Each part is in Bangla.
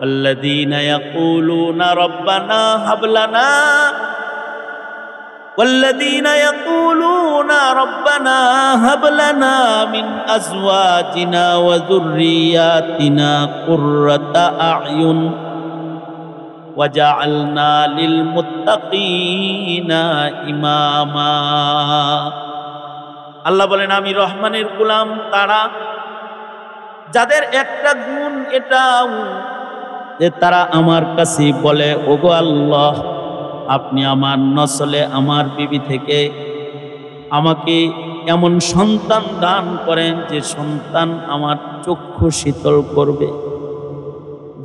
والذين يقولون ربنا هب لنا والذين يقولون ربنا هب لنا من أزواجنا وذرياتنا قرة أعين وجعلنا للمتقين إماما আল্লাহ বলেন, আমি রহমানের গোলাম তারা যাদের একটা গুণ এটাও যে তারা আমার কাছে বলে, ওগো আল্লাহ, আপনি আমার নসলে আমার বিবি থেকে আমাকে এমন সন্তান দান করেন যে সন্তান আমার চক্ষু শীতল করবে,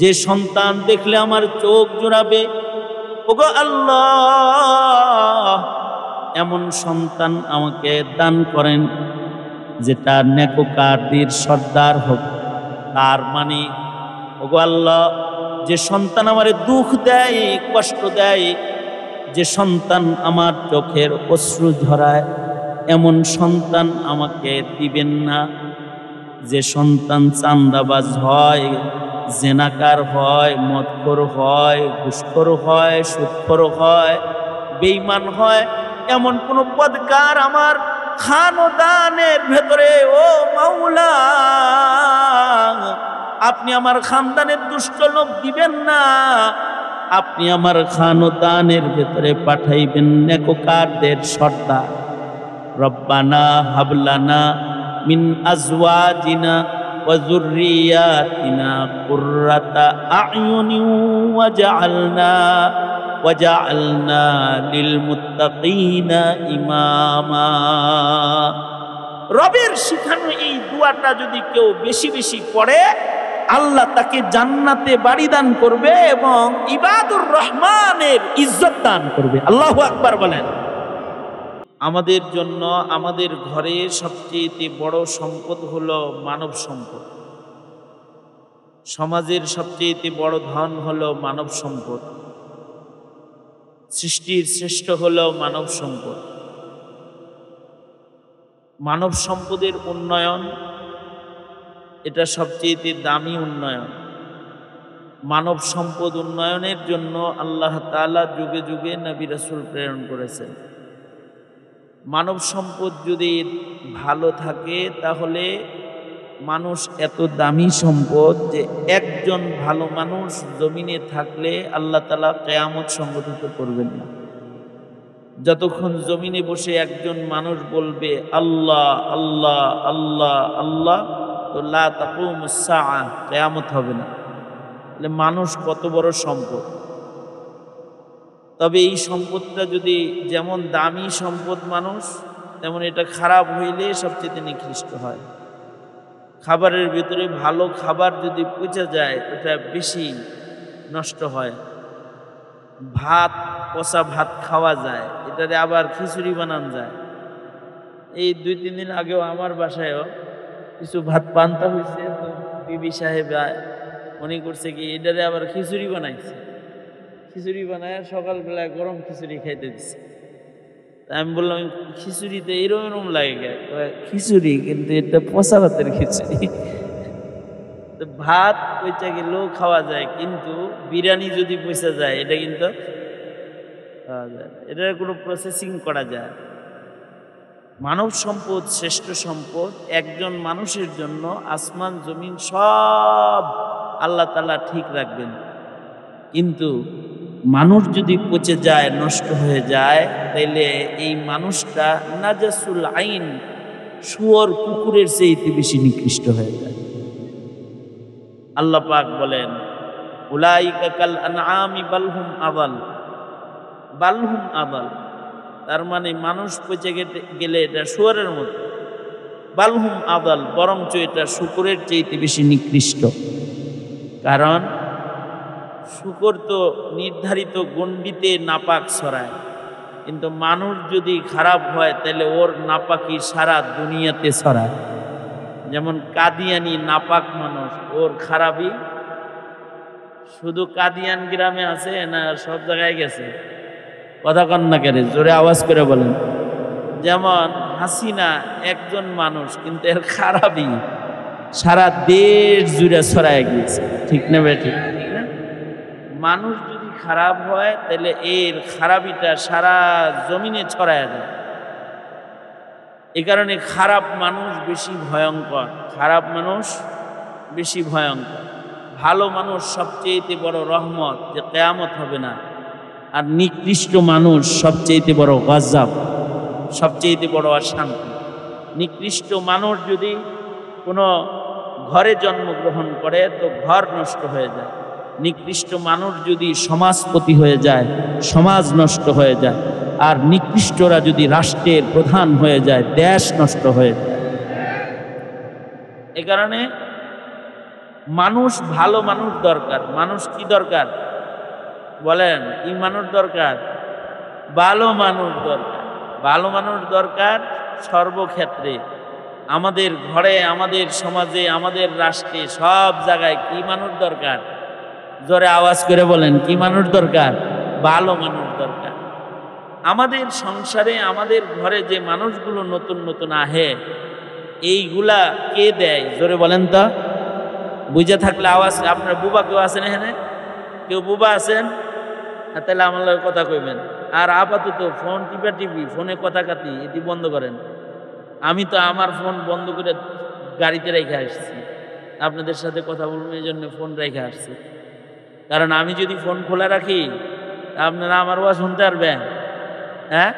যে সন্তান দেখলে আমার চোখ জোড়াবে। ওগো আল্লাহ, এমন সন্তান আমাকে দান করেন যেটা নেককারদের সর্দার হবে। তার মানে ওগো আল্লাহ, যে সন্তান আমারে দুঃখ দেয়, কষ্ট দেয়, যে সন্তান আমার চোখের অশ্রু ঝরায়, এমন সন্তান আমাকে দিবেন না। যে সন্তান চাঁদাবাজ হয়, জেনাকার হয়, মদখোর হয়, ঘুষখোর হয়, সুদখোর হয়, বেঈমান হয়, এমন কোন পদকার আমার খানদানের ভেতরে ও মাওলা আপনি আমার খানদানের দুষ্ট লোক দিবেন না। আপনি আমার খানদানের ভেতরে পাঠাইবেন নেককারদের সর্দার। রব্বানা হাবলানা মিন আজওয়াজিনা ওয়া যুররিয়াতিনা কুররাতা আ'য়ুনি ওয়াজআলনা লিল মুত্তাকিনা ইমামা। রবের শিখানো এই দোয়াটা যদি কেউ বেশি বেশি পড়ে, আল্লাহ তাকে জান্নাতে বাড়ি দান করবে এবং ইবাদুর রহমানের ইজ্জত দান করবে। আল্লাহু আকবার বলেন। আমাদের জন্য আমাদের ঘরে সবচেয়ে বড় সম্পদ হলো মানব সম্পদ। সমাজের সবচেয়ে বড় ধন হলো মানব সম্পদ। সৃষ্টির শ্রেষ্ঠ হলো মানব সম্পদ। মানব সম্পদের উন্নয়ন এটা সবচেয়ে দামি উন্নয়ন। মানব সম্পদ উন্নয়নের জন্য আল্লাহ তাআলা যুগে যুগে নবী রাসূল প্রেরণ করেছেন। মানব সম্পদ যদি ভালো থাকে তাহলে মানুষ এত দামি সম্পদ যে একজন ভালো মানুষ জমিনে থাকলে আল্লাহ তাআলা কিয়ামত সংগঠিত করবেন না। যতক্ষণ জমিনে বসে একজন মানুষ বলবে আল্লাহ আল্লাহ আল্লাহ আল্লাহ, তো লা তাকুমুস সাআহ, কিয়ামত হবে না। তাহলে মানুষ কত বড় সম্পদ। তবে এই সম্পদটা যদি যেমন দামি সম্পদ মানুষ, তেমন এটা খারাপ হইলে সবচেয়ে নিকৃষ্ট হয়। খাবারের ভিতরে ভালো খাবার যদি পচে যায় ওটা বেশি নষ্ট হয়। ভাত, পচা ভাত খাওয়া যায়, এটারে আবার খিচুড়ি বানানো যায়। এই 2-3 দিন আগেও আমার বাসায়ও কিছু ভাত পান্তা হয়েছে, তো বিবি সাহেব মনে করছে কি এটারে আবার খিচুড়ি বানাইছে। খিচুড়ি বানায় সকালবেলায় গরম খিচুড়ি খাইতে দিচ্ছে। আমি বললাম, খিচুড়িতে এরকম লাগে? খিচুড়ি, কিন্তু এটা পচা ভাতের খিচুড়ি। ভাত পয়সা গেলেও খাওয়া যায়, কিন্তু বিরিয়ানি যদি পয়সা যায় এটা কিন্তু খাওয়া যায়, এটার কোনো প্রসেসিং করা যায়। মানব সম্পদ শ্রেষ্ঠ সম্পদ। একজন মানুষের জন্য আসমান জমিন সব আল্লাহ তাআলা ঠিক রাখবেন, কিন্তু মানুষ যদি পচে যায়, নষ্ট হয়ে যায়, তাইলে এই মানুষটা নাজাসুল আইন, শুয়োর কুকুরের চেয়ে বেশি নিকৃষ্ট হয়ে যায়। আল্লাহ পাক বলেন, উলাইকা কাল আনআমি বালহুম আদাল, বালহুম আদাল। তার মানে মানুষ পচে গেলে এটা শুয়োরের মতো। বালহুম আদাল, বরঞ্চ এটা শুকুরের চেয়ে বেশি নিকৃষ্ট। কারণ শুকর তো নির্ধারিত গণ্ডিতে নাপাক ছড়ায়, কিন্তু মানুষ যদি খারাপ হয় তাহলে ওর নাপাকি সারা দুনিয়াতে ছড়ায়। যেমন কাদিয়ানি নাপাক মানুষ, ওর খারাপই শুধু কাদিয়ান গ্রামে আছে না সব জায়গায় গেছে? কথা কন না কেন, জোরে আওয়াজ করে বলেন। যেমন হাসিনা একজন মানুষ, কিন্তু এর খারাপই সারা দেশ জুড়ে ছড়ায় গিয়েছে। ঠিক না বে? ঠিক না? মানুষ যদি খারাপ হয় তাহলে এর খারাপিটা সারা জমিনে ছড়ায় যায়। এই কারণে খারাপ মানুষ বেশি ভয়ঙ্কর, খারাপ মানুষ বেশি ভয়ঙ্কর। ভালো মানুষ সবচেয়ে বড় রহমত, যে কিয়ামত হবে না। আর নিকৃষ্ট মানুষ সবচেয়ে বড় গজব, সবচেয়ে বড় অশান্তি। নিকৃষ্ট মানুষ যদি কোনো ঘরে জন্মগ্রহণ করে তো ঘর নষ্ট হয়ে যায়। নিকৃষ্ট মানুষ যদি সমাজপতি হয়ে যায়, সমাজ নষ্ট হয়ে যায়। আর নিকৃষ্টরা যদি রাষ্ট্রের প্রধান হয়ে যায়, দেশ নষ্ট হয়ে যায়। এ কারণে মানুষ, ভালো মানুষ দরকার। মানুষ কি দরকার বলেন? কি মানুষ দরকার? ভালো মানুষ দরকার। ভালো মানুষ দরকার সর্বক্ষেত্রে, আমাদের ঘরে, আমাদের সমাজে, আমাদের রাষ্ট্রে, সব জায়গায় কি মানুষ দরকার? জোরে আওয়াজ করে বলেন, কি মানুষ দরকার? ভালো মানুষ দরকার। আমাদের সংসারে, আমাদের ঘরে যে মানুষগুলো নতুন নতুন আহে, এইগুলা কে দেয়? জোরে বলেন তো। বুঝে থাকলে আওয়াজ। আপনার বুবা কেউ আছেন এখানে? কেউ বুবা আছেন? তাহলে আমার লগে কথা কইবেন। আর আপাতত ফোন টিপি, ফোনে কথা কাটি, এটি বন্ধ করেন। আমি তো আমার ফোন বন্ধ করে গাড়িতে রেখে আসছি, আপনাদের সাথে কথা বলবো এই জন্য ফোন রেখে আসছি। কারণ আমি যদি ফোন খোলা রাখি, আপনারা আমার ওয়াজ শুনতে পারবেন? হ্যাঁ,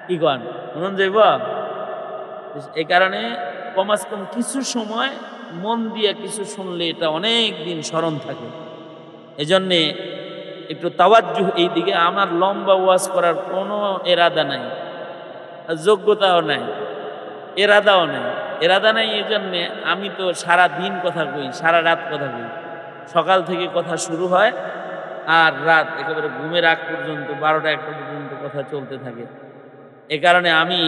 কি কন? শুনুন যাইব। এই কারণে কমাস কম কিছু সময় মন দিয়ে কিছু শুনলে এটা অনেক দিন স্মরণ থাকে। এজন্যে একটু তাওয়াজ্জুহ এই দিকে। আমার লম্বা ওয়াজ করার কোনো এরাদা নাই, যোগ্যতাও নাই, এরাদাও নাই। এরাদা নাই এই জন্যে আমি তো সারা দিন কথা কই, সারা রাত কথা কই। সকাল থেকে কথা শুরু হয় আর রাত একেবারে ঘুমের আগ পর্যন্ত 12টা-1টা পর্যন্ত কথা চলতে থাকে। এ কারণে আমি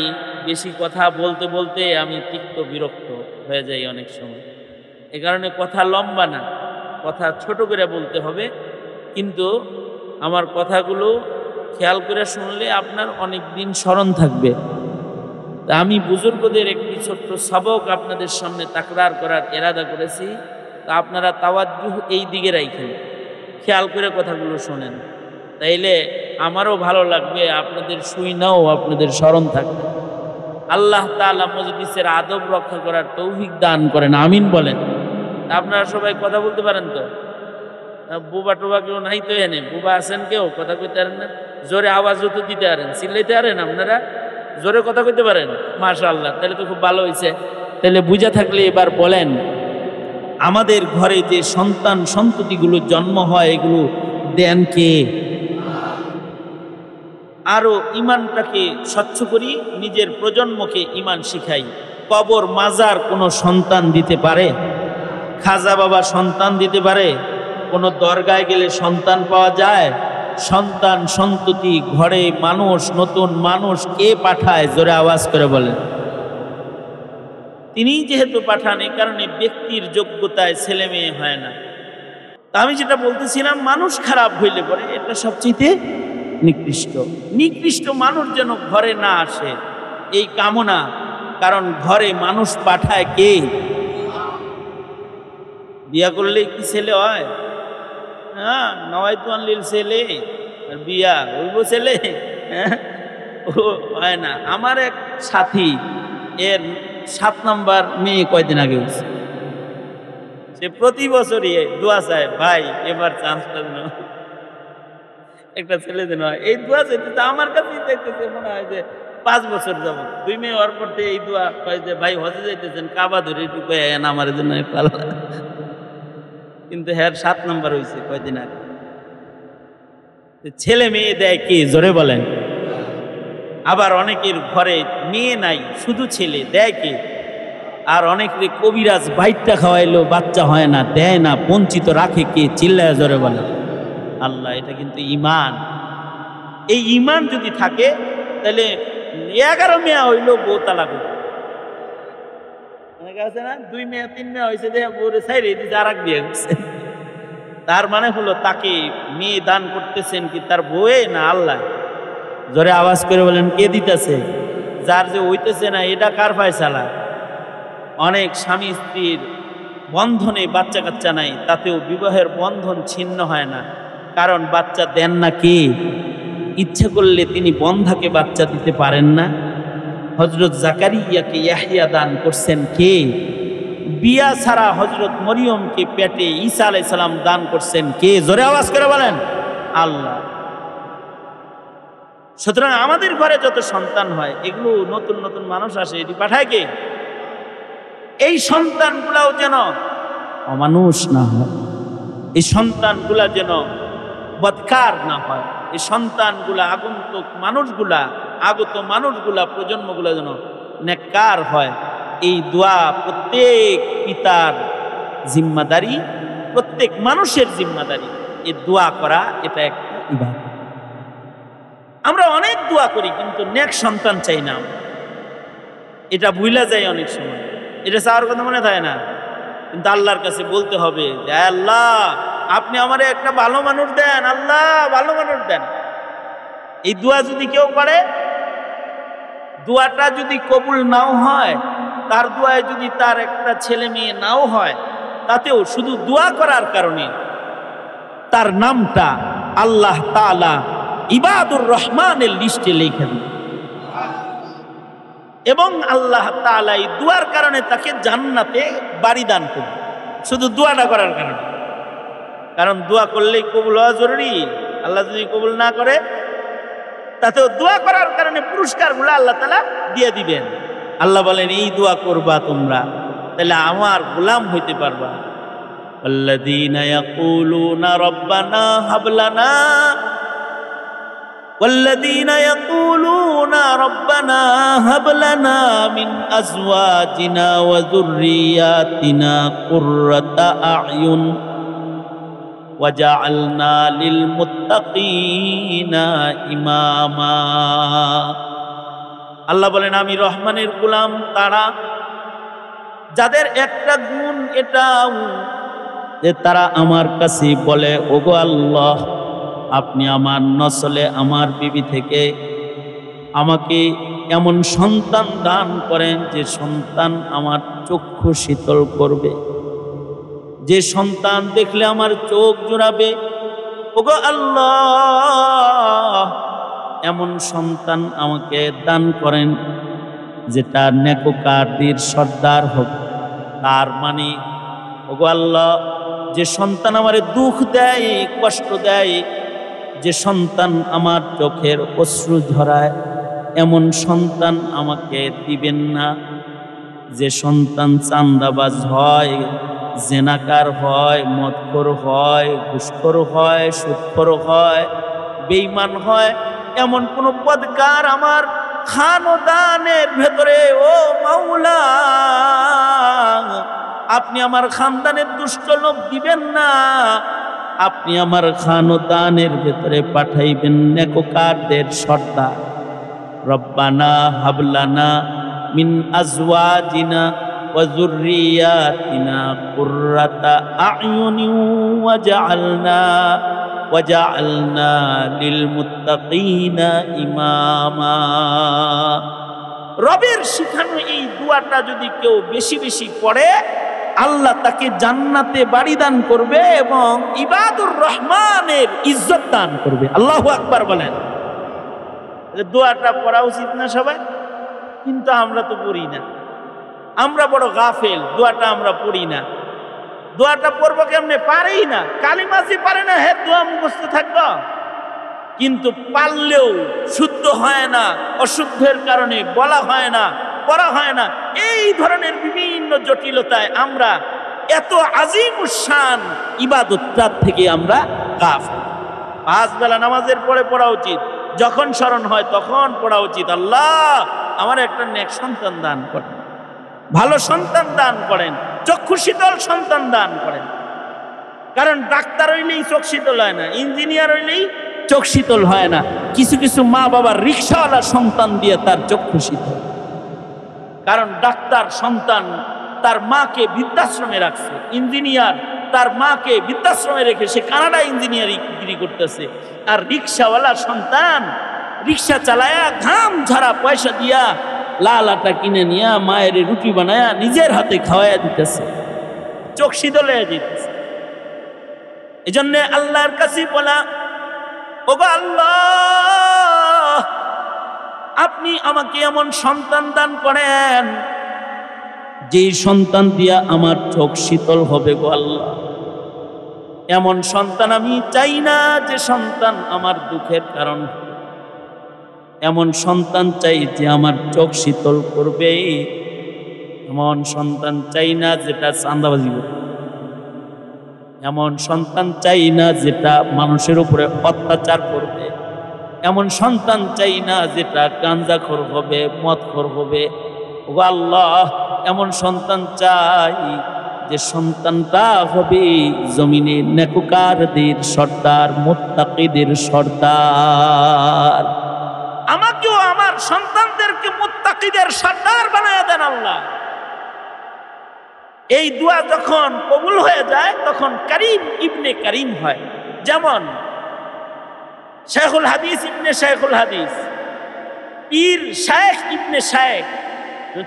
বেশি কথা বলতে বলতে আমি তিক্ত বিরক্ত হয়ে যাই অনেক সময়। এ কারণে কথা লম্বা না, কথা ছোট করে বলতে হবে। কিন্তু আমার কথাগুলো খেয়াল করে শুনলে আপনার অনেক দিন স্মরণ থাকবে। তা আমি বুজুর্গদের একটি ছোট্ট সবক আপনাদের সামনে তাকরার করার এরাদা করেছি। তা আপনারা তাওয়াজ্জুহ এই দিকে রাখেন, খেয়াল করে কথাগুলো শোনেন, তাইলে আমারও ভালো লাগবে, আপনাদের শুইনাও আপনাদের স্মরণ থাকবে। আল্লাহ তাআলা মজলিসের আদব রক্ষা করার তৌফিক দান করেন, আমিন বলেন। আপনারা সবাই কথা বলতে পারেন তো? বুবা টোবা কেউ নাই তো? এনে বুবা আছেন কেউ? কথা কইতে পারেন না? জোরে আওয়াজও তো দিতে পারেন, চিল্লাইতে পারেন? আপনারা জোরে কথা কইতে পারেন? মাশাআল্লাহ, তাহলে তো খুব ভালো হয়েছে। তাহলে বুঝা থাকলে এবার বলেন, আমাদের ঘরে যে সন্তান সন্ততিগুলো জন্ম হয় এগুলো দেন কে? আরো ইমানটাকে স্বচ্ছ করি, নিজের প্রজন্মকে ইমান শিখাই। কবর মাজার কোনো সন্তান দিতে পারে? খাজা বাবা সন্তান দিতে পারে? কোনো দরগায় গেলে সন্তান পাওয়া যায়? সন্তান সন্ততি ঘরে মানুষ, নতুন মানুষ কে পাঠায়? জোরে আওয়াজ করে বলেন। তিনিই যেহেতু পাঠান, এই কারণে ব্যক্তির যোগ্যতায় ছেলে মেয়ে হয় না। তা আমি যেটা বলতেছিলাম, মানুষ খারাপ হইলে পরে এটা সবচেয়ে নিকৃষ্ট। নিকৃষ্ট মানুষ যেন ঘরে না আসে এই কামনা। কারণ ঘরে মানুষ পাঠায় কে? বিয়া করলেই কি ছেলে হয়? হ্যাঁ, নওয়াইতু আনলিল ছেলে, আর বিয়া হইব ছেলে? ও হয় না। আমার এক সাথী, এর 7 নাম্বার মেয়ে কয়দিন আগে হয়েছে। সে প্রতি বছরই দোয়া চায়, ভাই এবার চান্সটা যেন একটা ছেলে যেন হয়। এই দোয়া চাইতে আমার কাছেই চাইতেছে মনে হয় যে 5 বছর যাব। 2 মেয়ে হওয়ার পর থেকে এই দোয়া কয় যে, ভাই হজে যাইতেছেন, কাবা ধরে একটু কয়ে আমার জন্য পালা। কিন্তু হ্যাঁ 7 নাম্বার হয়েছে কয়দিন আগে। ছেলে মেয়ে দেয় কে? জোরে বলেন। আবার অনেকের ঘরে মেয়ে নাই, শুধু ছেলে, দেয় কে? আর অনেকের কবিরাজ বাইটটা খাওয়াইলো বাচ্চা হয় না, দেয় না, বঞ্চিত রাখে কে? চিল্লায় জোরে বলেন। আল্লাহ। এটা কিন্তু ইমান। এই ইমান যদি থাকে তাহলে 11 মেয়া হইলো বউ তালাক হইল। অনেকে আছে না, 2 মেয়া 3 মেয়া হয়েছে, দেখে বউরে ছাইরে দিতে আর এক বিয়ে করছে। তার মানে হলো তাকে মেয়ে দান করতেছেন কি তার বউয়ে না আল্লাহ? জোরে আওয়াজ করে বলেন, কে দিতেছে? যার যে হইতেছে না এটা কার ফয়সালা? অনেক স্বামী স্ত্রীর বন্ধনে বাচ্চা কাচ্চা নাই, তাতেও বিবাহের বন্ধন ছিন্ন হয় না, কারণ বাচ্চা দেন না কে? ইচ্ছা করলে তিনি বন্ধাকে বাচ্চা দিতে পারেন না? হযরত জাকারিয়াকে ইয়াহইয়া দান করছেন কে? বিয়া ছাড়া হযরত মরিয়মকে পেটে ঈসা আলাইহিস সালাম দান করছেন কে? জোরে আওয়াজ করে বলেন, আল্লাহ। সুতরাং আমাদের ঘরে যত সন্তান হয়, এগুলো নতুন নতুন মানুষ আসে, এটি পাঠায় কে? এই সন্তানগুলাও যেন অমানুষ না হয়, এই সন্তানগুলা যেন বদকার না হয়, এই সন্তানগুলা আগন্তুক মানুষগুলা, আগত মানুষগুলা, প্রজন্মগুলা যেন নেককার হয়। এই দোয়া প্রত্যেক পিতার জিম্মাদারি, প্রত্যেক মানুষের জিম্মাদারি। এই দোয়া করা এটা একটা ইবাদত। আমরা অনেক দোয়া করি কিন্তু নেক সন্তান চাই না, এটা ভুলা যায় অনেক সময়, এটা চাওয়ার কথা মনে থাকে না। কিন্তু আল্লাহর কাছে বলতে হবে যে আল্লাহ আপনি আমারে একটা ভালো মানুষ দেন, আল্লাহ ভালো মানুষ দেন। এই দোয়া যদি কেউ করে, দোয়াটা যদি কবুল নাও হয়, তার দোয়ায় যদি তার একটা ছেলে মেয়ে নাও হয়, তাতেও শুধু দোয়া করার কারণে তার নামটা আল্লাহ তাআলা ইবাদুর রহমানের লিস্টে লিখে দিন, এবং আল্লাহ তাআলা এই দোয়ার কারণে তাকে জান্নাতে বাড়ি দান করবে, শুধু দোয়াটা করার কারণে। কারণ দোয়া করলেই কবুল হওয়া জরুরি, আল্লাহ যদি কবুল না করে তাতেও দোয়া করার কারণে পুরস্কারগুলো আল্লাহ তাআলা দিয়ে দিবেন। আল্লাহ বলেন এই দোয়া করবা তোমরা, তাহলে আমার গোলাম হইতে পারবা। ওয়াল্লাযীনা ইয়াকুলুনা রাব্বানা হাব লানা والذين يقولون ربنا هب لنا من أزواجنا وذرياتنا قرة أعين وجعلنا للمتقين إماما। আল্লাহ বলেন আমি রহমানের গোলাম তারা যাদের একটা গুণ এটাও যে তারা আমার কাছে বলে ওগো আল্লাহ আপনি আমার নসলে আমার বিবি থেকে আমাকে এমন সন্তান দান করেন যে সন্তান আমার চক্ষু শীতল করবে, যে সন্তান দেখলে আমার চোখ জোড়াবে। ওগো আল্লাহ এমন সন্তান আমাকে দান করেন যেটা নেককারদের সর্দার হোক। তার মানে ওগো আল্লাহ যে সন্তান আমারে দুঃখ দেয়, কষ্ট দেয়, যে সন্তান আমার চোখের অশ্রু ঝরায়, এমন সন্তান আমাকে দিবেন না। যে সন্তান চাঁদাবাজ হয়, জেনাকার হয়, মদখোর হয়, ঘুষখোর হয়, সুদখোর হয়, বেঈমান হয়, এমন কোন বদকার আমার খানদানের ভেতরে ও মাওলা আপনি আমার খানদানের দুষ্ট লোক দিবেন না। আপনি আমার খানদানের ভেতরে পাঠাইবেন নেককারদের সর্দার। রব্বানা হাবলানা মিন আজওয়াজিনা ওয়া যুররিয়াতিনা কুররাতা আ'য়ুনিন ওয়াজআলনা লিল মুত্তাকিনা ইমামা। রবের শিখানো এই দোয়াটা যদি কেউ বেশি বেশি পড়ে, আল্লাহ তাকে জান্নাতে বাড়ি দান করবে এবং ইবাদুর রহমানের ইজ্জত দান করবে। আল্লাহু আকবার বলেন। দোয়াটা পড়া উচিত না সবাই? কিন্তু আমরা তো পড়ি না, আমরা বড় গাফেল, দোয়াটা আমরা পড়ি না। দোয়াটা পড়বো কেমনে? পারেই না, কালিমা যে পারে না হে দোয়া মুখস্থ থাকবো, কিন্তু পারলেও শুদ্ধ হয় না, অশুদ্ধের কারণে বলা হয় না, পড়া হয় না। এই ধরনের বিভিন্ন জটিলতায় আমরা এত আজিমুশান ইবাদতটার থেকে আমরা গাফেল। 5 বেলা নামাজের পরে পড়া উচিত, যখন স্মরণ হয় তখন পড়া উচিত। আল্লাহ আমার একটা নেক সন্তান দান করেন, ভালো সন্তান দান করেন, চক্ষু শীতল সন্তান দান করেন। কারণ ডাক্তার হইলেই চোখ শীতল হয় না, ইঞ্জিনিয়ার হইলেই চোখ শীতল হয় না। কিছু কিছু মা বাবার রিক্সাওয়ালা সন্তান দিয়ে তার চক্ষু শীতল। কারণ ডাক্তার সন্তান তার মাকে বৃদ্ধাশ্রমে রাখছে, ইঞ্জিনিয়ার তার মাকে বৃদ্ধাশ্রমে রেখে সে কানাডা ইঞ্জিনিয়ারিং ডিগ্রি করতেছে। আর রিক্সাওয়ালা সন্তান রিক্সা চালায়া ঘাম ঝাড়া পয়সা দিয়া লাল আটা কিনে নিয়া মায়ের রুটি বানায়া নিজের হাতে খাওয়াইয়া দিতেছে। চোখ শীতল হয়ে যেতেছে। এই জন্য আল্লাহর কাছে বলা, ওগো আল্লাহ, আপনি আমাকে এমন সন্তান দান করেন যেই সন্তান দিয়া আমার চোখ শীতল হবে গো আল্লাহ। এমন সন্তান আমি চাই না যে সন্তান আমার দুঃখের কারণ, এমন সন্তান চাই যে আমার চোখ শীতল করবে। এমন সন্তান চাই না যেটা চাঁদাবাজি করবে, এমন সন্তান চাই না যেটা মানুষের উপরে অত্যাচার করবে, এমন সন্তান চাই না যেটা গাঁজাখোর হবে, মদখোর হবে। ও আল্লাহ, এমন সন্তান চাই যে সন্তানটা হবে জমিনে নেকুকারদের সর্দার, মুত্তাকিদের সর্দার। আমাকেও আমার সন্তানদেরকে মুত্তাকিদের সর্দার বানায় দেন আল্লাহ। এই দোয়া যখন কবুল হয়ে যায় তখন করিম ইবনে করিম হয়। যেমন শেখুল হাদিস ইবনে শেখুল হাদিস, পীর শেখ ইবনে শেখ,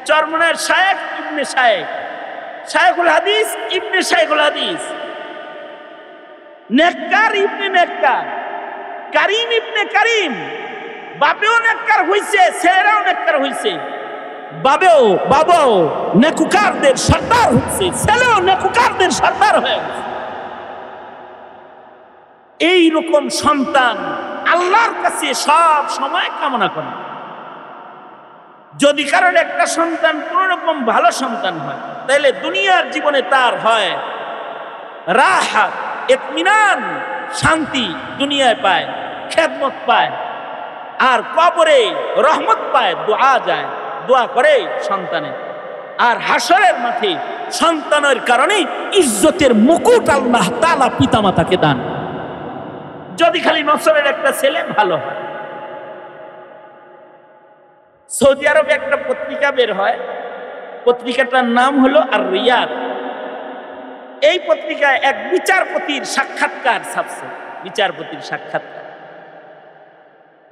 চরমনের শেখ ইবনে শেখ, শেখুল হাদিস ইবনে শেখুল হাদিস, নেককার ইবনে নেককার, করিম ইবনে করিম। বাপেও নেককার হইছে, ছেলেরাও নেককার হইছে। বাবাও নেকুকারদের সর্দার হচ্ছে, ছেলেও নেকুকারদের সর্দার হয়ে গেছে। এইরকম সন্তান আল্লাহর কাছে সব সময় কামনা করে। যদি কারোর একটা সন্তান কোন রকম ভালো সন্তান হয়, তাহলে দুনিয়ার জীবনে তার হয় রাহাত, ইতমিনান, শান্তি দুনিয়ায় পায়, খেদমত পায়, আর কবরে রহমত পায়, দোয়া যায়, দোয়া করে সন্তানের। আর হাসরের মাঠে সন্তানের কারণে ইজ্জতের মুকুট আল্লাহ তাআলা পিতামাতাকে দান। যদি খালি নসরের একটা ছেলে ভালো হয়। সৌদি আরবে একটা পত্রিকা বের হয়, পত্রিকাটার নাম হলো আর রিয়াদ। এই পত্রিকায় এক বিচারপতির সাক্ষাৎকার ছাপছে। বিচারপতির সাক্ষাৎকার,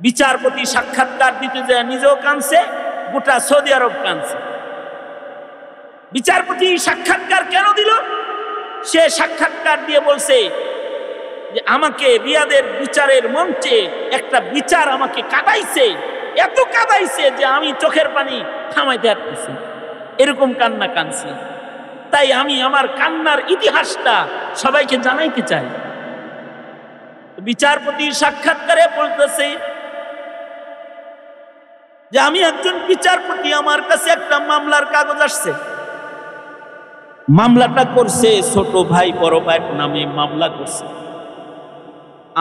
বিচারপতি সাক্ষাৎকার দিতে যায় নিজেও কাঁদছে, গোটা সৌদি আরব কাঁদছে। বিচারপতি সাক্ষাৎকার কেন দিল? সে সাক্ষাৎকার দিয়ে বলছে যে আমাকে রিয়াদের বিচারের মঞ্চে একটা বিচার আমাকে কাঁদাইছে, এত কাঁদাইছে যে আমি চোখের পানি থামাইতে পারতেছি, এরকম কান্না কাঁদছি। তাই আমি আমার কান্নার ইতিহাসটা সবাইকে জানাইতে চাই। বিচারপতি সাক্ষাৎকারে বলতেছে যে আমি একজন বিচারপতি, আমার কাছে একটা মামলার কাগজ আসছে। মামলাটা করছে ছোট ভাই বড় ভাইয়ের নামে মামলা করছে।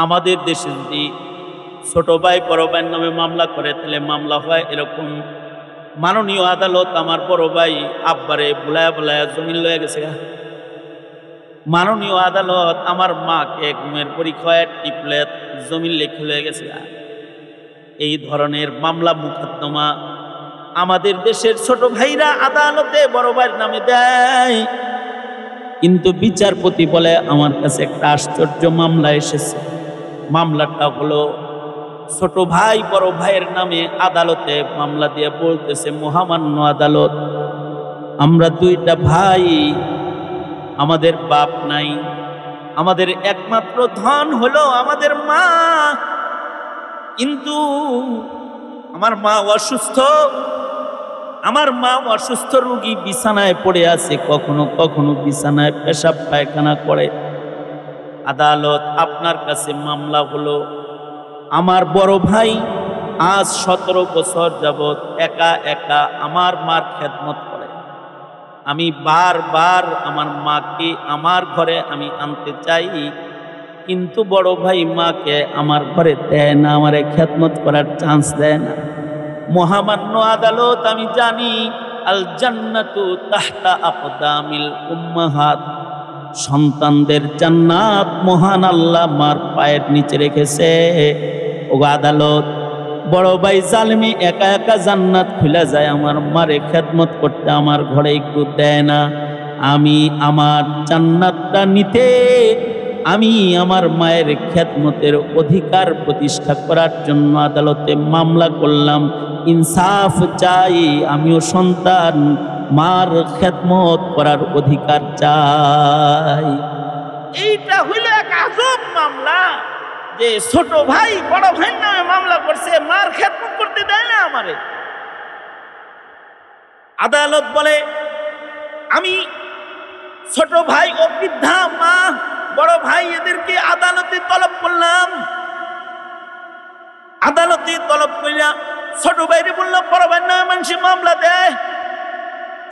আমাদের দেশে যদি ছোট ভাই বড় ভাইয়ের নামে মামলা করে তাহলে মামলা হয় এরকম, মাননীয় আদালত আমার বড় ভাই আব্বারে বুলায়া বুলায়া জমিন লয়ে গেছে, মাননীয় আদালত আমার মাকে ঘুমের পরীক্ষায় টিপলে জমিন লেখে লয়ে গেছে। এই ধরনের মামলা মুকদ্দমা আমাদের দেশের ছোট ভাইরা আদালতে বড় ভাইয়ের নামে দেয়। কিন্তু বিচারপতি বলে আমার কাছে একটা আশ্চর্য মামলা এসেছে। মামলাটা হলো ছোট ভাই বড় ভাইয়ের নামে আদালতে মামলা দিয়ে বলতেছে, মহামান্য আদালত, আমরা দুইটা ভাই, আমাদের বাপ নাই, আমাদের একমাত্র ধন হলো আমাদের মা, কিন্তু আমার মা অসুস্থ, আমার মা অসুস্থ রোগী, বিছানায় পড়ে আছে, কখনো কখনো বিছানায় পেশাব পায়খানা করে। আদালত, আপনার কাছে মামলা হলো আমার বড় ভাই আজ 17 বছর যাবৎ একা একা আমার মার খেদমত করে। আমি বারবার আমার মাকে আমার ঘরে আমি আনতে চাই, কিন্তু বড় ভাই মাকে আমার ঘরে দেয় না, আমারে খেদমত করার চান্স দেয় না। মহামান্য আদালত, আমি জানি আল জান্নাতু তাহতা আকদামিল উম্মাহাত, সন্তানদের জান্নাত মহান আল্লাহ মার পায়ের নিচে রেখেছে। ও আদালত, বড় ভাই জালেমি একা একা জান্নাত খুলে যায়, আমার মারে খেদমত করতে আমার ঘরে একটু দেয় না। আমি আমার জান্নাতটা নিতে, আমি আমার মায়ের খেদমতের অধিকার প্রতিষ্ঠা করার জন্য আদালতে মামলা করলাম। ইনসাফ চাই, আমিও সন্তান, মার খেদমত করার অধিকার চাই। এইটা হইল এক আজব মামলা, যে ছোট ভাই বড় ভাই নামে মামলা করছে, মার খেদমত করতে দেয় না আমারে। আদালত বলে আমি ছোট ভাই ও বৃদ্ধা মা বড় ভাই এদেরকে আদালতে তলব করলাম। আদালতে তলব করিয়া ছোট ভাইরে বললাম বড় ভাই নামে মানুষ মামলা দেয়,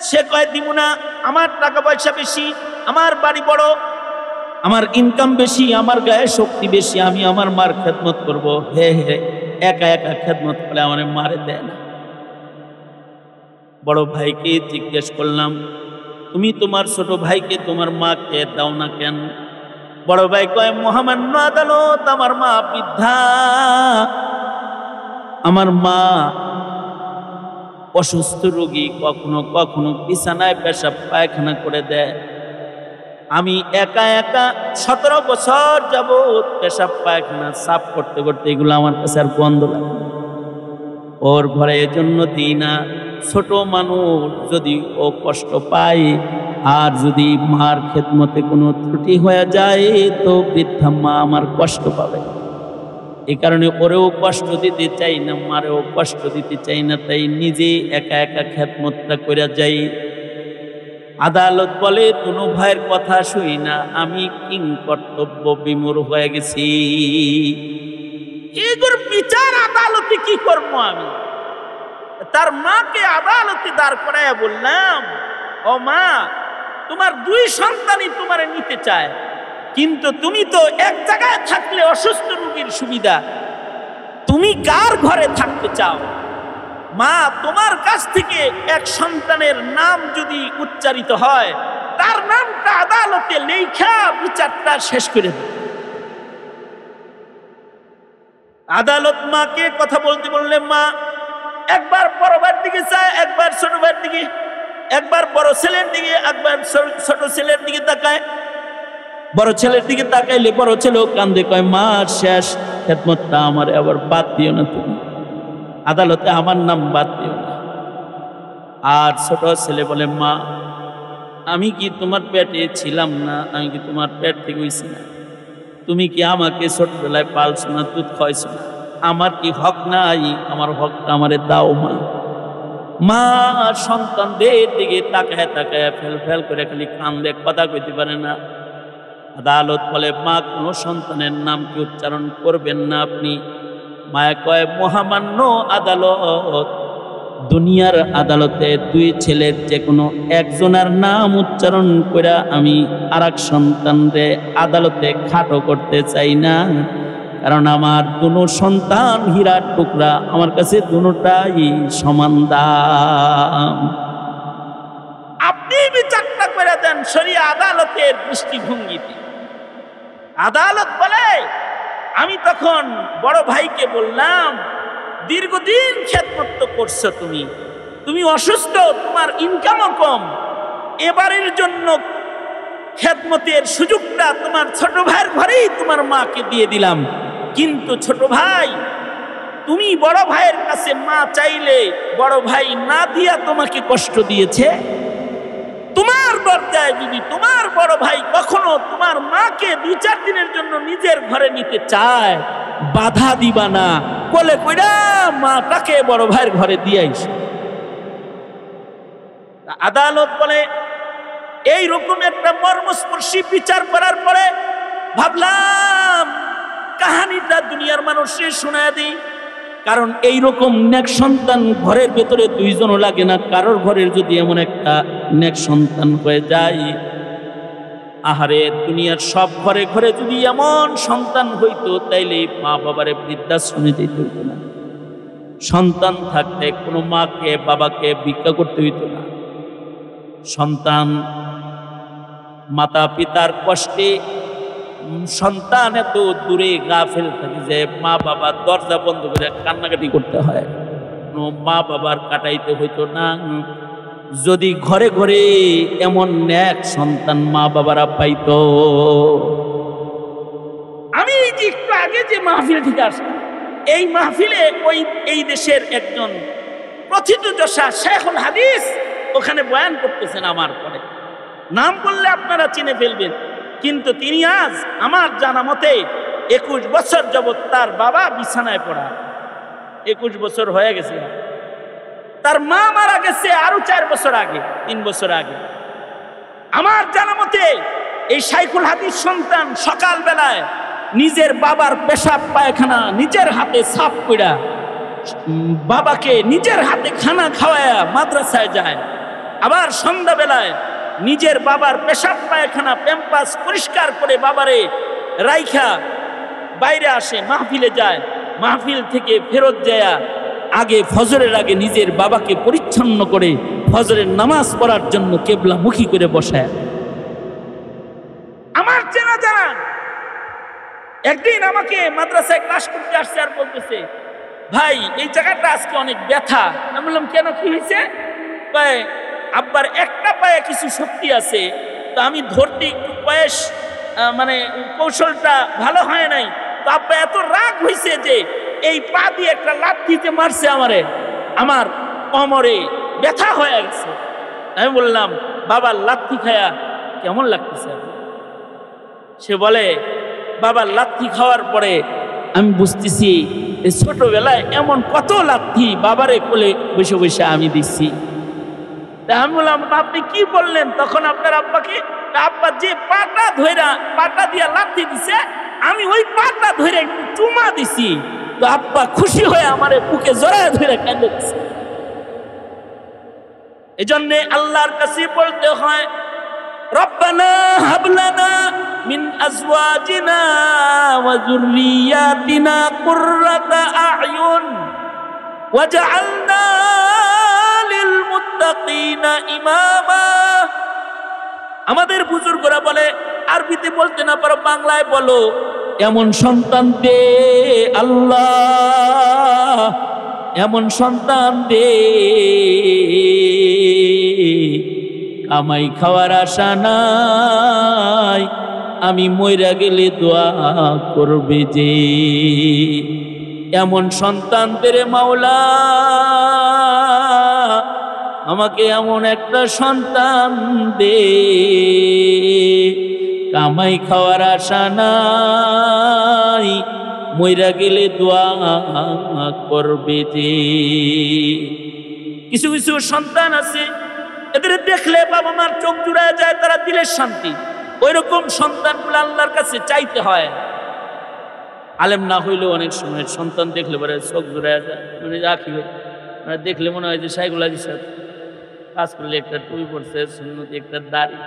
সে কয় দিব না, আমার টাকা পয়সা বেশি, আমার বাড়ি বড়, আমার ইনকাম বেশি, আমার গায়ে শক্তি বেশি, আমি আমার মার খেদমত করব। হে হে একা একা খেদমত করে আমার মারে দেয় না। বড় ভাইকে জিজ্ঞেস করলাম তুমি তোমার ছোট ভাইকে তোমার মাকে দাও না কেন? বড় ভাই কয় মহামান্য আদালত, আমার মা বৃদ্ধা, আমার মা অসুস্থ রোগী, কখনো কখনো বিছানায় পেশাব পায়খানা করে দেয়, আমি একা একা 17 বছর যাবৎ পেশাব পায়খানা সাফ করতে করতে এগুলো আমার কাছে আর বন্ধ লাগে, ওর ঘরে এজন্য দিই না। ছোট মানুষ যদি ও কষ্ট পায় আর যদি মার খেদমতে কোনো ত্রুটি হয়ে যায় তো বৃদ্ধা মা আমার কষ্ট পাবে, এই কারণে ওরেও কষ্ট দিতে চাই না, মারেও কষ্ট দিতে চাই না, তাই নিজে একা একা খেদমতটা করে যাই। আদালত বলে দুনো ভাইয়ের কথা শুই না, আমি কিং কর্তব্য বিমূঢ় হয়ে গেছি। এগুর বিচার আদালতে কি করবো আমি? তার মাকে আদালতে দাঁড় করাইয়া বললাম ও মা, তোমার 2 সন্তানই তোমারে নিতে চায়, কিন্তু তুমি তো এক জায়গায় থাকলে অসুস্থ রোগীর সুবিধা, তুমি কার ঘরে থাকতে চাও? মা, তোমার কাছ থেকে এক সন্তানের নাম যদি উচ্চারিত হয় তার নামটা আদালতে লেখা বিচারটা শেষ করে দেবে। আদালত মাকে কথা বলতে বললে মা একবার বড় ভাইয়ের দিকে চায়, একবার ছোট ভাইয়ের দিকে, একবার বড় ছেলের দিকে, একবার ছোট ছেলের দিকে তাকায়। বড় ছেলের দিকে তাকাইলে বড় ছেলেও কান্দে, কয় মা শেষ, খেদমতটা আমার আবার বাদ দিও না, তুমি আদালতে আমার নাম বাদ দিও না। আর ছোট ছেলে বলে মা, আমি কি তোমার পেটে ছিলাম না? আমি কি তোমার পেট থেকে হইছি না? তুমি কি আমাকে ছোটবেলায় পালছো না, দুধ খাইছো না? আমার কি হক নাই? আমার হকটা আমারে দাও মা। মা সন্তানদের দিকে তাকায় তাকায় ফেল ফেল করে খালি কান্দে, কথা কইতে পারে না। আদালত বলে মা, কোনো সন্তানের নাম কি উচ্চারণ করবেন না আপনি? মায়া কয় মহামান্য আদালত, দুনিয়ার আদালতে 2 ছেলের যে কোনো একজনের নাম উচ্চারণ করে আমি আরেক সন্তানরে আদালতে খাটো করতে চাই না, কারণ আমার 2 সন্তান হীরার টুকরা, আমার কাছে দুটোটাই সমান দাম। আপনি বিচারটা করে দেন শরিয়া আদালতের দৃষ্টিভঙ্গিতে। আদালত বলে আমি তখন বড় ভাইকে বললাম দীর্ঘদিন খেদমত করছো, তুমি অসুস্থ, তোমার ইনকামও কম, এবারের জন্য খেদমতের সুযোগটা তোমার ছোট ভাইয়ের ঘরেই তোমার মাকে দিয়ে দিলাম। কিন্তু ছোট ভাই, তুমি বড় ভাইয়ের কাছে মা চাইলে বড় ভাই না দিয়া তোমাকে কষ্ট দিয়েছে, তোমার দরজায় যদি তোমার বড় ভাই কখনো তোমার মাকে 2-4 দিনের জন্য নিজের ঘরে নিতে চায়, বাধা দিবা না, বলে কইরা মাটাকে বড় ভাইয়ের ঘরে দিয়াইস। আদালত বলে এই রকম একটা মর্মস্পর্শী বিচার করার পরে ভাবলাম কাহিনীটা দুনিয়ার মানুষকে শোনায় দিই, কারণ এই রকম নেক সন্তান ঘরের ভেতরে 2 জনও লাগে না, কারোর ঘরের যদি এমন একটা নেক সন্তান হয়ে যায়, আহারে দুনিয়ার সব ঘরে ঘরে যদি এমন সন্তান হইতো তাইলে মা বাবারে বৃদ্ধাশ্রমে যেতে হইতো না, সন্তান থাকতে কোনো মাকে বাবাকে ভিক্ষা করতে হইতো না। সন্তান মাতা পিতার কষ্টে সন্তান এত দূরে গাফেল থাকে যে মা বাবা দরজা বন্ধ করে কান্নাকাটি করতে হয়, কোনো মা বাবার কাটাইতে হইতো না। যদি ঘরে ঘরে এমন নেক সন্তান মা বাবারা পাইতো। আমি একটু আগে যে মাহফিল থেকে আসলাম, এই মাহফিলে এই দেশের একজন প্রথিতযশা শেখুল হাদিস ওখানে বয়ান করতেছেন আমার পরে, নাম বললে আপনারা চিনে ফেলবেন। কিন্তু তিনি আজ আমার জানা মতে 21 বছর যাবৎ তার বাবা বিছানায় পড়া, 21 বছর হয়ে গেছে। তার মা মারা গেছে আরো 4 বছর আগে, 3 বছর আগে। আমার জানা মতে এই শাইখুল হাদিস সন্তান সকাল বেলায় নিজের বাবার পেশাব পায়খানা নিজের হাতে সাফ কইরা বাবাকে নিজের হাতে খানা খাওয়ায়া মাদ্রাসায় যায়। আবার সন্ধ্যা বেলায় নিজের বাবার পেশাব পায়খানা প্যাম্পাস পরিষ্কার করে বাবারে রাইখা বাইরে আসে, মাহফিলে যায়। মাহফিল থেকে ফেরত যায় আগে ফজরের আগে নিজের বাবাকে পরিচ্ছন্ন করে ফজরের নামাজ পড়ার জন্য কেবলামুখী করে বসায়। আমার চেনা জানা একদিন আমাকে মাদ্রাসায় ক্লাস করতে আসছে আর বলতেছে, ভাই এই জায়গাটা আজকে অনেক ব্যথা। আমি বললাম কেন, কি হয়েছে? আব্বার একটা পায়ে কিছু শক্তি আছে, তো আমি ধরতে একটু বয়স মানে কৌশলটা ভালো হয় নাই, তো আব্বা এত রাগ হয়েছে যে এই পা দিয়ে একটা লাথিতে মারছে আমারে, আমার কোমরে ব্যথা হয়ে গেছে। আমি বললাম বাবার লাথি খায়া কেমন লাগতেছে? সে বলে বাবার লাথি খাওয়ার পরে আমি বুঝতেছি ছোটবেলায় এমন কত লাথি বাবারে কোলে বসে বসে আমি দিচ্ছি। আমি বললাম আপনি কি বললেন তখন আপনার আব্বাকে? আব্বা যে পাটা ধইরা পাটা দিয়া লাথি দিছে আমি ওই পাটা ধরে একটু চুমা দিছি, তো আব্বা খুশি হয়ে আমারে বুকে জড়ায় ধরে কাঁদে দিছে। এজন্য আল্লাহর কাছে বলতে হয় রব্বানা হাব লানা মিন আজওয়াজিনা ওয়া যুররিয়াতিনা কুররাতা আ'য়ুন ওয়াজআলনা লিল মুত্তাকিনা ইমামা। আমাদের বুজুর্গরা বলে, আরবিতে বলতে না পারো বাংলায় বলো, এমন সন্তান দে আল্লাহ, এমন সন্তান দে কামাই খাওয়ার আশা নাই, আমি মইরা গেলে দোয়া করবে যে। এমন সন্তান দে মাওলা, আমাকে এমন একটা সন্তান দে কামাই খাওয়ার আশা নাই, মইরা গেলে দোয়া করবে যে। কিছু কিছু সন্তান আছে এদের দেখলে বাবা মার চোখ জুড়ায় যায়, তারা দিলের শান্তি। ওই রকম সন্তানগুলো আল্লাহর কাছে চাইতে হয়। আলেম না হইলেও অনেক সময় সন্তান দেখলে পরে চোখ জুড়ায় যায়, মানে রাখি মানে দেখলে মনে হয় যে শাইখুল হাদিস কাজ করলে একটা টুপি পড়ছে, সুন্নতি একটা দাড়ি।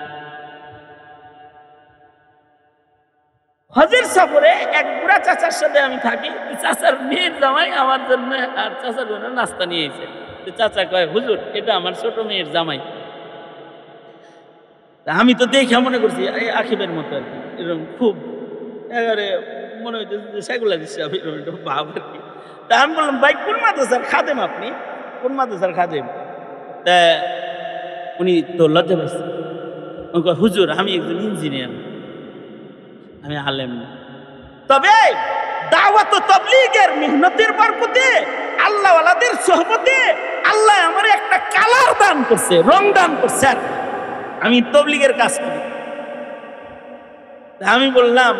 হজের সফরে এক বুড়া চাচার সাথে আমি থাকি, চাচার মেয়ের জামাই আমার জন্য আর চাচার জন্য নাস্তা নিয়ে এসে। চাচা কয়, হুজুর এটা আমার ছোট মেয়ের জামাই। আমি তো দেখে মনে করছি আখিবের মতো আর কি, এরকম খুব এবারে মনে হইতেছে শাইখুল হাদিস সাহেব এরকম ভাব আর কি। তা আমি বললাম ভাই কোন মাদ্রাসার খাদেম আপনি? কোন মাদ্রাসার খাদেম? তা উনি তো লজ্জা পাইছে, হুজুর আমি একজন ইঞ্জিনিয়ার, আমি আলেম না। তবে দাওয়াত ও তাবলীগের মেহনতের বরকতে আল্লাহওয়ালাদের সোহবতে আল্লাহ আমার একটা কালার দান করছে, রং দান করছে, আর আমি তাবলীগের কাজ করি। আমি বললাম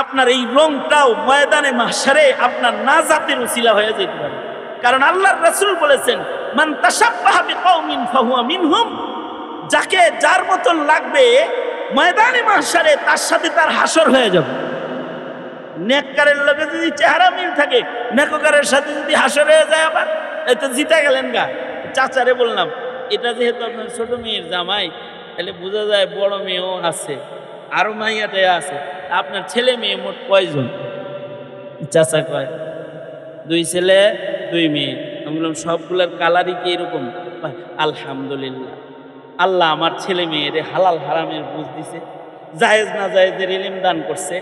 আপনার এই রংটাও ময়দানে মাহশারে আপনার নাজাতের উসিলা হয়ে যেতে পারে। কারণ আল্লাহর রাসূল বলেছেন মান তাশাব্বাহা বিকাউমিন ফাহুয়া মিনহুম, যাকে যার মতন লাগবে ময়দানে মাহশারে তার সাথে তার হাসর হয়ে যাবে। নেককারের লগে যদি চেহারা মিল থাকে, নেককারের সাথে যদি হাসর হয়ে যায় আবার এই তো জিতে গেলেন গা। চাচারে বললাম এটা যেহেতু আপনার ছোট মেয়ের জামাই, তাহলে বোঝা যায় বড় মেয়েও আছে, আরো মাইয়াটা আছে। আপনার ছেলে মেয়ে মোট কয়জন? চাচা কয় 2 ছেলে 2 মেয়ে। আমি বললাম সবগুলোর কালারই কি এরকম? আলহামদুলিল্লাহ, আল্লাহ আমার ছেলে মেয়েরে হালাল হারামের বুঝ দিছে, জায়েজ না জায়েজের ইলম দান করছে।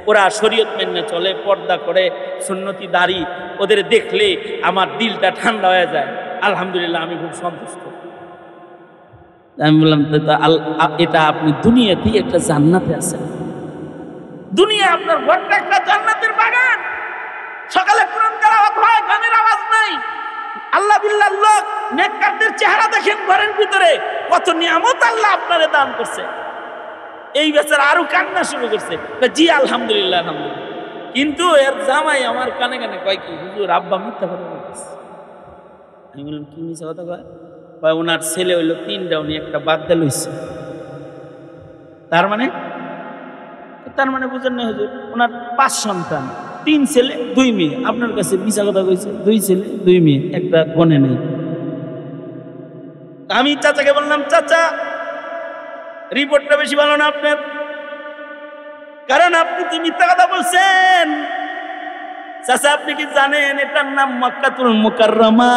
ওরা শরীয়ত মেনে চলে, পর্দা করে, সুন্নতি দাড়ি, ওদের দেখলে আমার দিলটা ঠান্ডা হয়ে যায়। আলহামদুলিল্লাহ, আমি খুব সন্তুষ্ট। আমি বললাম এটা আপনি দুনিয়াতেই একটা জান্নাতে আছেন। দুনিয়া আপনার ঘরটা একটা জান্নাতের বাগান। সকালে কোরআন তেলাওয়াত হয়, গানের আওয়াজ নাই, আল্লাহ বিল্লাহ লোক, নেককারদের চেহারা দেখেন ঘরের ভিতরে, কত নিয়ামত আল্লাহ আপনারে দান করছে। এই বেচারা আরো কান্না শুরু করছে, জি আলহামদুলিল্লাহ আলহামদুলিল্লাহ। কিন্তু এর জামাই আমার কানে কানে কয় কি, হুজুর আব্বা মিথ্যা কথা বলতেছে। আমি বললাম কি মিথ্যা কথা কয়? ওনার ছেলে হইলো 3টা, উনি একটা বাদ দিয়ে লইছে। তার মানে বুঝেন না হুজুর, ওনার 5 সন্তান, 3 ছেলে 2 মেয়ে। আপনার কাছে মিথ্যা কথা কইছে, 2 ছেলে 2 মেয়ে, একটা গনে নেই। আমি চাচাকে বললাম, চাচা রিপোর্টটা বেশি ভালো না আপনার, কারণ আপনি তো মিথ্যা কথা বলছেন। চাচা আপনি কি জানেন এটার নাম মক্কাতুল মুকাররমা?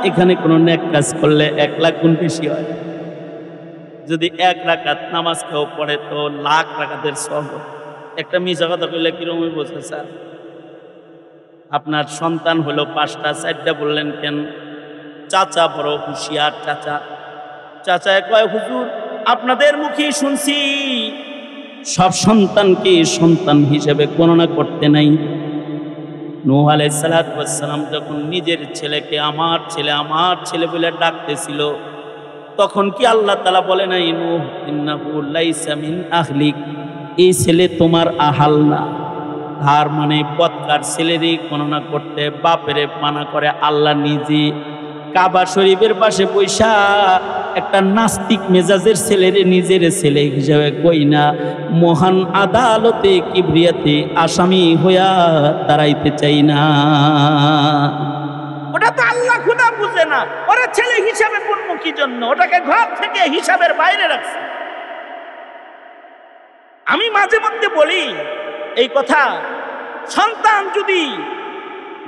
এখানে কোনো নেক কাজ করলে 1 লাখ গুণ বেশি হয়। যদি 1 রাকাত নামাজ কেউ পড়ে তো লাখ রাকাতের সওয়াব। একটা মিথ্যা কথা কইলে কিরকম বোঝে স্যার? আপনার সন্তান হলো 5টা, 4টা বললেন কেন? চাচা বড় হুঁশিয়ার চাচা কয়, হুজুর আপনাদের মুখেই শুনছি সব সন্তানকে সন্তান হিসেবে গণনা করতে নাই। নূহ আলাইহিস সালাতু ওয়াস সালাম যখন নিজের ছেলেকে আমার ছেলে বলে ডাকতেছিল, তখন কি আল্লাহ তাআলা বলে নাই, নূহ ইন্নাহু লাইসা মিন আহলিক, এই ছেলে তোমার আহাল না? তার মানে বদকার ছেলেরই গণনা করতে বাপেরে মানা করে আল্লাহ নিজে। কাবা শরীফের পাশে বৈশা একটা নাস্তিক মেজাজের ছেলেরে নিজের ছেলে হিসেবে কই না, মহান আদালতে কিবরিয়াতে আসামি হইয়া দাঁড়াইতে চাই না। ওটা তো আল্লাহ খুদা বুঝে না, ওরা ছেলে হিসাবে কোন কি জন্য ওটাকে ঘর থেকে হিসাবের বাইরে রাখছে। আমি মাঝে মধ্যে বলি এই কথা, সন্তান যদি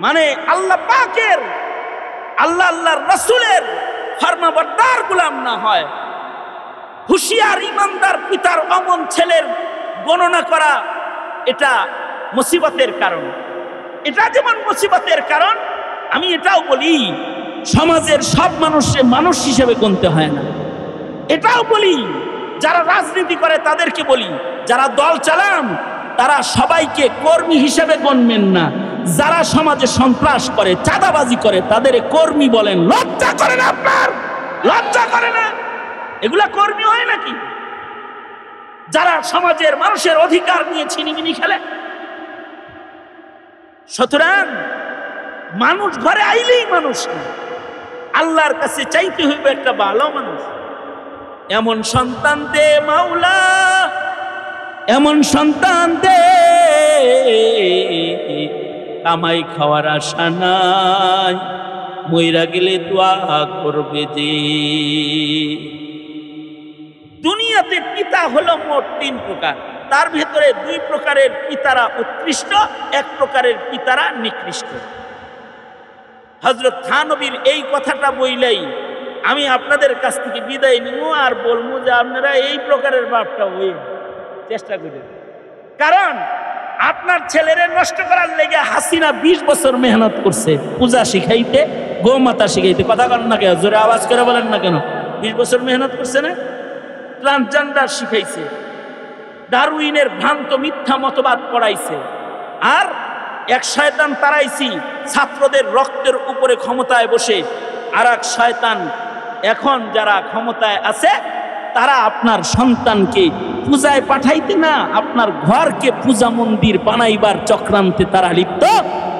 মানে আল্লাহ পাকের আল্লাহর রাসূলের ফরমাবরদার গোলাম না হয়, হুঁশিয়ার ইমানদার পিতার অমন ছেলের গণনা করা এটা মুসিবতের কারণ। এটা যেমন মুসিবতের কারণ, আমি এটাও বলি সমাজের সব মানুষকে মানুষ হিসেবে গণতে হয় না। এটাও বলি যারা রাজনীতি করে তাদেরকে বলি, যারা দল চালান তারা সবাইকে কর্মী হিসেবে গণবেন না। যারা সমাজে সন্ত্রাস করে, চাঁদাবাজি করে, তাদের কর্মী বলেন। লজ্জা করে না আপনার? লজ্জা করে না? এগুলা কর্মী হয় নাকি? যারা সমাজের মানুষের অধিকার নিয়ে ছিনিমিনি খেলে। সুতরাং মানুষ ঘরে আইলেই মানুষ না, আল্লাহর কাছে চাইতে হইবে একটা ভালো মানুষ। এমন সন্তান দে মাওলা, এমন সন্তান দে কামাই খাওয়ার আশা নাই, মইরা গেলে দোয়া করবে যে। দুনিয়াতে পিতা হলো মোট 3 প্রকার, তার ভেতরে 2 প্রকারের পিতারা উৎকৃষ্ট, 1 প্রকারের পিতারা নিকৃষ্ট। হযরত থানবীর এই কথাটা বইলেই আমি আপনাদের কাছ থেকে বিদায় নিব আর বলবো যে আপনারা এই প্রকারের বাপটা হই চেষ্টা করেন। কারণ আপনার ছেলেরে নষ্ট করার লেগে হাসিনা 20 বছর মেহনত করছে পূজা শিখাইতে, গোমাতা শিখাইতে। কথা বলেন না কেন? জোরে আওয়াজ করে বলেন না কেন? 20 বছর মেহনত করছে না? ট্রান্সজেন্ডার শিখাইছে, ডারউইনের ভ্রান্ত মিথ্যা মতবাদ পড়াইছে, আর এক শয়তান তারাইছি ছাত্রদের রক্তের উপরে ক্ষমতায় বসে, আর এক শয়তান এখন যারা ক্ষমতায় আছে তারা আপনার সন্তানকে পূজায় পাঠাইতে না, আপনার ঘরকে পূজা মন্দির বানাইবার চক্রান্তে তারা লিপ্ত।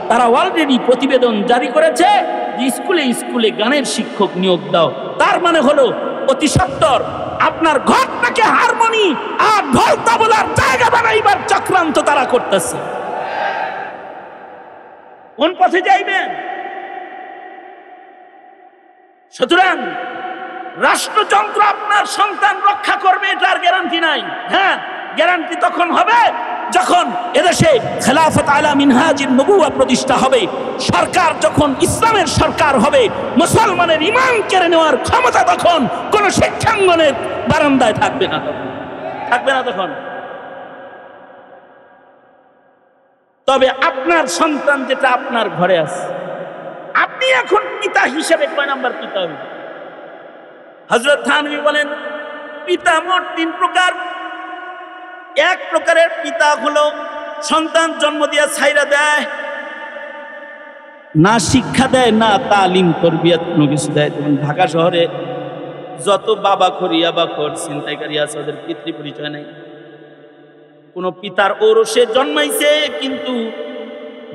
তারা অলরেডি প্রতিবেদন জারি করেছে যে স্কুলে স্কুলে গানের শিক্ষক নিয়োগ দাও। তার মানে হলো অতি সত্বর আপনার ঘরটাকে হারমোনি আর ঢোল তাবলার জায়গা বানাইবার চক্রান্ত তারা করতেছে। কোন পথে যাইবেন? সুতরাং রাষ্ট্রযন্ত্র আপনার সন্তান রক্ষা করবে এটার গ্যারান্টি নাই। হ্যাঁ, গ্যারান্টি তখন হবে যখন এদেশে খেলাফত আলা মিনহাজিন নবুওয়া প্রতিষ্ঠা হবে, সরকার যখন ইসলামের সরকার হবে, মুসলমানের ঈমান কেড়ে নেওয়ার ক্ষমতা তখন কোন শিক্ষাঙ্গনের বারান্দায় থাকবে না, তখন। তবে আপনার সন্তান যেটা আপনার ঘরে আছে, আপনি এখন পিতা হিসেবে কয় নাম্বার পিতা হবেন? হযরত থানভী বলেন পিতা মোট 3 প্রকার। 1 প্রকারের পিতা হলো সন্তান জন্ম দিয়া ছাইরা দেয়, না শিক্ষা দেয়, না তালিম তরবিয়ত কোনো কিছু দেয়। যেমন ঢাকা শহরে যত বাবাখোর ইয়াবাখোর ছিনতাইকারী আছে, ওদের পিতৃ পরিচয় নাই। কোনো পিতার ঔরসে জন্মাইছে, কিন্তু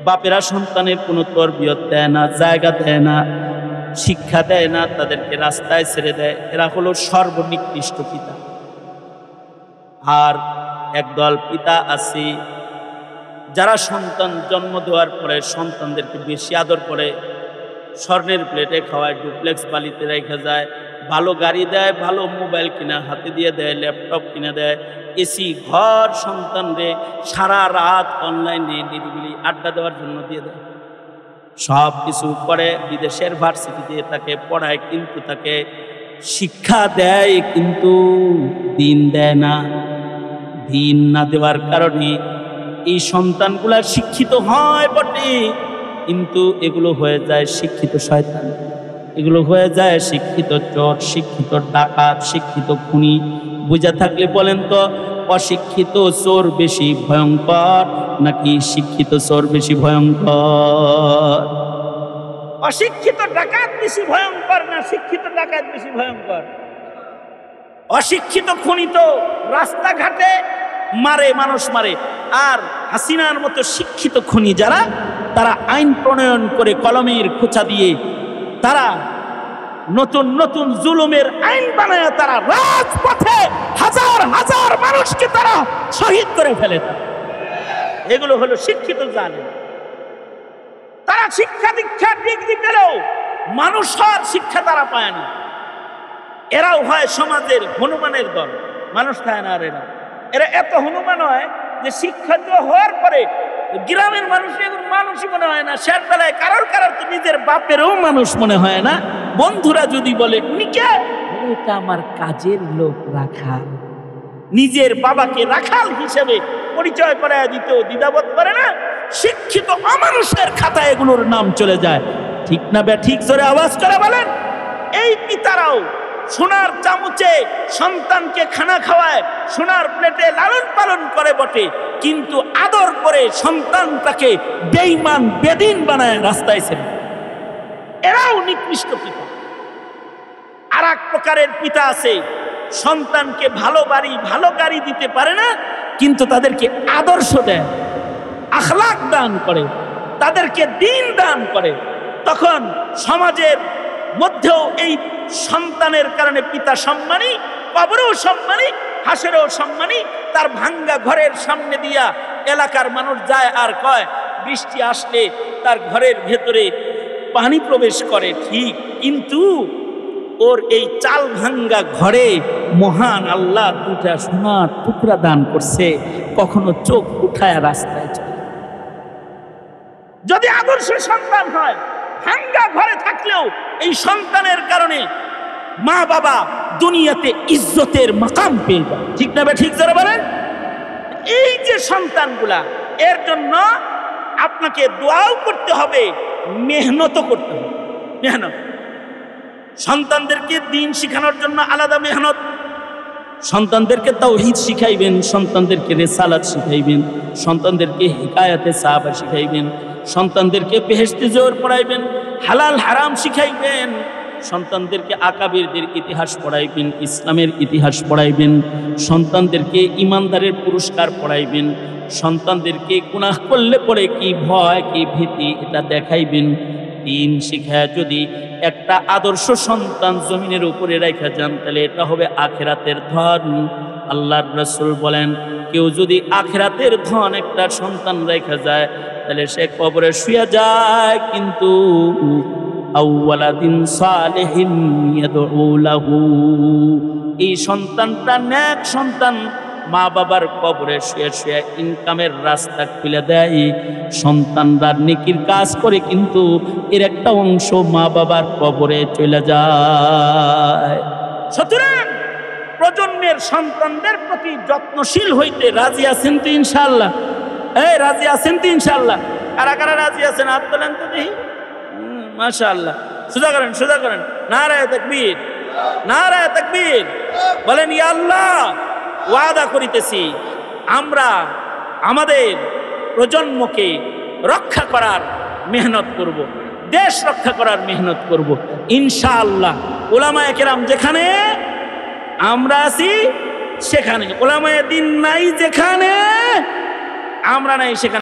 বাপেরা সন্তানের কোনো তরবিয়ত দেয় না, জায়গা দেয় না, শিক্ষা দেয় না, তাদেরকে রাস্তায় ছেড়ে দেয়। এরা হলো সর্বনিকৃষ্ট পিতা। আর একদল পিতা আছে যারা সন্তান জন্ম দেওয়ার পরে সন্তানদেরকে বেশি আদর করে, স্বর্ণের প্লেটে খাওয়ায়, ডুপ্লেক্স বালিতে রেখে যায়, ভালো গাড়ি দেয়, ভালো মোবাইল কিনা হাতে দিয়ে দেয়, ল্যাপটপ কিনে দেয়, এসি ঘর সন্তানরে সারা রাত অনলাইনে নিরিবিলি আড্ডা দেওয়ার জন্য দিয়ে দেয়। সব কিছু করে, বিদেশের ভার্সিটিতে তাকে পড়ায়, কিন্তু তাকে শিক্ষা দেয়, কিন্তু দিন দেয় না। দিন না দেওয়ার কারণে এই সন্তানগুলা শিক্ষিত হয় বটে, কিন্তু এগুলো হয়ে যায় শিক্ষিত শয়তান, এগুলো হয়ে যায় শিক্ষিত চোর, শিক্ষিত ডাকাত, শিক্ষিত খুনি। বুঝা থাকলে বলেন তো, অশিক্ষিত চোর বেশি ভয়ঙ্কর নাকি শিক্ষিত চোর বেশি ভয়ঙ্কর? অশিক্ষিত ডাকাত বেশি ভয়ঙ্কর না শিক্ষিত ডাকাত বেশি ভয়ঙ্কর? অশিক্ষিত খুনি তো রাস্তাঘাটে মারে, মানুষ মারে। আর হাসিনার মতো শিক্ষিত খুনি যারা, তারা আইন প্রণয়ন করে কলমের খোঁচা দিয়ে তারা নতুন নতুন জুলুমের আইন বানায়, তারা রাজপথে হাজার হাজার মানুষকে তারা শহীদ করে ফেলে। এগুলো হলো শিক্ষিত জালেম। তারা শিক্ষা দীক্ষার ডিগ্রি পেলেও মানুষ হওয়ার শিক্ষা তারা পায় না। এরাও হয় সমাজের হনুমানের দল, মানুষ থাকে না। আর এরা এত হনুমান হয় যে শিক্ষিত হওয়ার পরে গ্রামের মানুষ মানুষই মনে হয় না। শেষ বেলায় কারোর কারোর তো নিজের বাপেরও মানুষ মনে হয় না। বন্ধুরা যদি বলে উনি কে, এটা আমার কাজের লোক রাখাল, নিজের বাবাকে রাখাল হিসেবে পরিচয় করায় দিতেও দ্বিধাবোধ করে না। শিক্ষিত অমানুষের খাতায় এগুলোর নাম চলে যায়। ঠিক না বে ঠিক? জোরে আওয়াজ করে বলেন। এই পিতারাও সোনার চামচে সন্তানকে খানা খাওয়ায়, সোনার প্লেটে লালন পালন করে বটে, কিন্তু আদর করে সন্তানটাকে বেঈমান বেদিন বানায় রাস্তায় ছেড়ে। এরাও নিকৃষ্ট পিতা। আর এক প্রকারের পিতা আছে, সন্তানকে ভালো বাড়ি ভালো গাড়ি দিতে পারে না, কিন্তু তাদেরকে আদর্শ দেয়, আখলাক দান করে, তাদেরকে দিন দান করে। তখন সমাজের মধ্যেও এই সন্তানের কারণে পিতা সম্মানী, কবরেও সম্মানী, হাসরেও সম্মানী। তার ভাঙ্গা ঘরের সামনে দিয়া এলাকার মানুষ যায় আর কয়, বৃষ্টি আসলে তার ঘরের ভেতরে পানি প্রবেশ করে ঠিক, কিন্তু ওর এই চাল ভাঙ্গা ঘরে মহান আল্লাহ দুটা সোনার টুকরা দান করছে। কখনো চোখ উঠায় রাস্তায় চলে। যদি আদর্শ সন্তান হয়, ভাঙ্গা ঘরে থাকলেও এই সন্তানের কারণে মা বাবা দুনিয়াতে ইজ্জতের মাকাম পেয়ে যায়। ঠিক না? ঠিক যারা বলেন। এই যে সন্তানগুলা, এর জন্য আপনাকে দোয়াও করতে হবে, মেহনতও করতে হবে। মেহনত, সন্তানদেরকে দিন শিখানোর জন্য আলাদা মেহনত। সন্তানদেরকে তাওহীদ শিখাইবেন, সন্তানদেরকে রিসালাত শিখাইবেন, সন্তানদেরকে হিকায়াতে সাহাবা শিখাইবেন, সন্তানদেরকে বেহেশতে জোর পড়াইবেন, হালাল হারাম শিখাইবেন, সন্তানদেরকে আকাবিরদের ইতিহাস পড়াইবেন, ইসলামের ইতিহাস পড়াইবেন, সন্তানদেরকে ইমানদারের পুরস্কার পড়াইবেন, সন্তানদেরকে গুনাহ করলে পরে কি ভয় কি ভীতি এটা দেখাইবেন। দিন শিখায় যদি একটা আদর্শ সন্তান জমিনের উপরে রেখে যান, তাহলে এটা হবে আখিরাতের ধন। আল্লাহর রাসূল বলেন, কেউ যদি আখিরাতের ধন একটা সন্তান রেখে যায়, তাহলে সে কবরে শুয়ে যায়, কিন্তু আউওয়ালাদিন সালিহিন ইয়াদউ লাহু, এই সন্তানটা নেক সন্তান মা বাবার কবরে শুয়ে শুয়ে ইনকামের রাস্তা খুলে দেয়। সন্তানরা নেকির কাজ করে, কিন্তু এর একটা অংশ মা বাবার কবরে চলে যায়। সুতরাং প্রজন্মের সন্তানদের প্রতি যত্নশীল হইতে রাজি আছেন তো ইনশাআল্লাহ? এই রাজি আছেন তো ইনশাআল্লাহ? কারা কারা রাজি আছেন হাত তোলেন তো দেখি। মাশাআল্লাহ, সোজা করেন, সোজা করেন। নারায়ে তাকবীর, নারায়ে তাকবীর। বলেন, ইয়া আল্লাহ, ওয়াদা করিতেছি আমরা আমাদের প্রজন্মকে রক্ষা করার মেহনত করব। দেশ রক্ষা করার মেহনত করব ইনশাআল্লাহ। উলামায়ে কেরাম যেখানে, আমরা আছি সেখানে। উলামায়ে দ্বীন নাই যেখানে, আমরা নাই সেখানে।